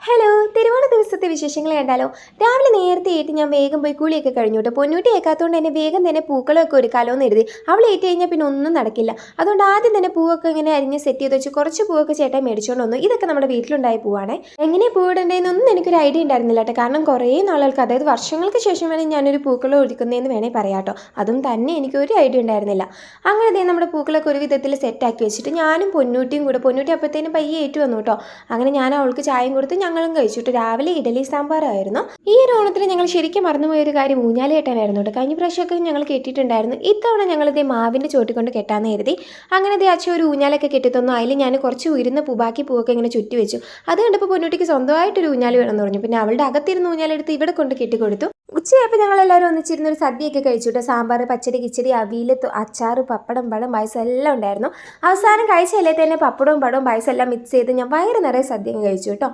Hello, തിരുവോണ ദിവസത്തെ വിശേഷങ്ങൾ കണ്ടാലോ? രാവിലെ നേരത്തെ ഏറ്റ് ഞാൻ വേഗം പോയി കുളിയൊക്കെ കഴിഞ്ഞു കേട്ടോ. പൊന്നൂട്ടി ഏക്കാത്തതുകൊണ്ട് തന്നെ വേഗം തന്നെ പൂക്കളൊക്കെ ഒരുക്കാലോ എന്ന് എഴുതി. അവൾ ഏറ്റ് കഴിഞ്ഞാൽ പിന്നെ ഒന്നും നടക്കില്ല. അതുകൊണ്ട് ആദ്യം തന്നെ പൂവൊക്കെ ഇങ്ങനെ അരിഞ്ഞ് സെറ്റ് ചെയ്ത് വെച്ച് കുറച്ച് പൂവൊക്കെ ചേട്ടായി മേടിച്ചുകൊണ്ട് വന്നു. ഇതൊക്കെ നമ്മുടെ വീട്ടിലുണ്ടായ പൂവാണേ. എങ്ങനെ പൂവിടേണ്ടതെന്നൊന്നും എനിക്കൊരു ഐഡിയ ഉണ്ടായിരുന്നില്ല കേട്ടോ. കാരണം കുറേ നാളുകൾക്ക്, അതായത് വർഷങ്ങൾക്ക് ശേഷം വേണേൽ ഞാനൊരു പൂക്കളോ ഒരുക്കുന്നതെന്ന് വേണേൽ പറയാം കേട്ടോ. അതും തന്നെ എനിക്കൊരു ഐഡിയ ഉണ്ടായിരുന്നില്ല. അങ്ങനെ നമ്മുടെ പൂക്കളൊക്കെ ഒരു വിധത്തിൽ സെറ്റാക്കി വെച്ചിട്ട് ഞാനും പൊന്നൂട്ടിയും കൂടെ, പൊന്നൂട്ടി അപ്പോഴത്തേനും പയ്യെ ഏറ്റു വന്നു കേട്ടോ. അങ്ങനെ ഞാൻ അവൾക്ക് ചായയും കൊടുത്ത് ഞങ്ങളും കഴിച്ചിട്ട് രാവിലെ ഇഡലി സാമ്പാറായിരുന്നു. ഈ ഒരു ഓണത്തിന് ഞങ്ങൾ ശരിക്കും മറന്നുപോയൊരു കാര്യം ഊഞ്ഞാല് കെട്ടാനായിരുന്നു കേട്ടോ. കഴിഞ്ഞ പ്രാവശ്യമൊക്കെ ഞങ്ങൾ കെട്ടിയിട്ടുണ്ടായിരുന്നു. ഇത്തവണ ഞങ്ങളിതേ മാവിൻ്റെ ചോട്ടിക്കൊണ്ട് കെട്ടാന്ന് കരുതി. അങ്ങനെ അച്ഛൻ ഒരു ഊഞ്ഞാലൊക്കെ കെട്ടിത്തന്നു. അതിൽ ഞാൻ കുറച്ച് ഉയരുന്ന ബാക്കി പൂവൊക്കെ ഇങ്ങനെ ചുറ്റി വെച്ചു. അത് കണ്ടപ്പോൾ പൊന്നൂട്ടിക്ക് സ്വന്തമായിട്ടൊരു ഊഞ്ഞാല് വേണമെന്ന് പറഞ്ഞു. പിന്നെ അവളുടെ അകത്തിരുന്ന് ഊഞ്ഞാലെടുത്ത് ഇവിടെ കൊണ്ട് കെട്ടിക്കൊടുത്തു. ഉച്ചയായപ്പോൾ ഞങ്ങളെല്ലാവരും ഒന്നിച്ചിരുന്നൊരു സദ്യയൊക്കെ കഴിച്ചിട്ട് സാമ്പാർ, പച്ചടി, കിച്ചടി, അവിയൽ, അച്ചാറ്, പപ്പടം, പഴം, പായസം എല്ലാം ഉണ്ടായിരുന്നു. അവസാനം കഴിച്ചല്ലേ തന്നെ പപ്പടവും പഴവും പായസം എല്ലാം മിക്സ് ചെയ്ത് ഞാൻ വയറ് നിറയെ സദ്യ കഴിച്ചു കേട്ടോ.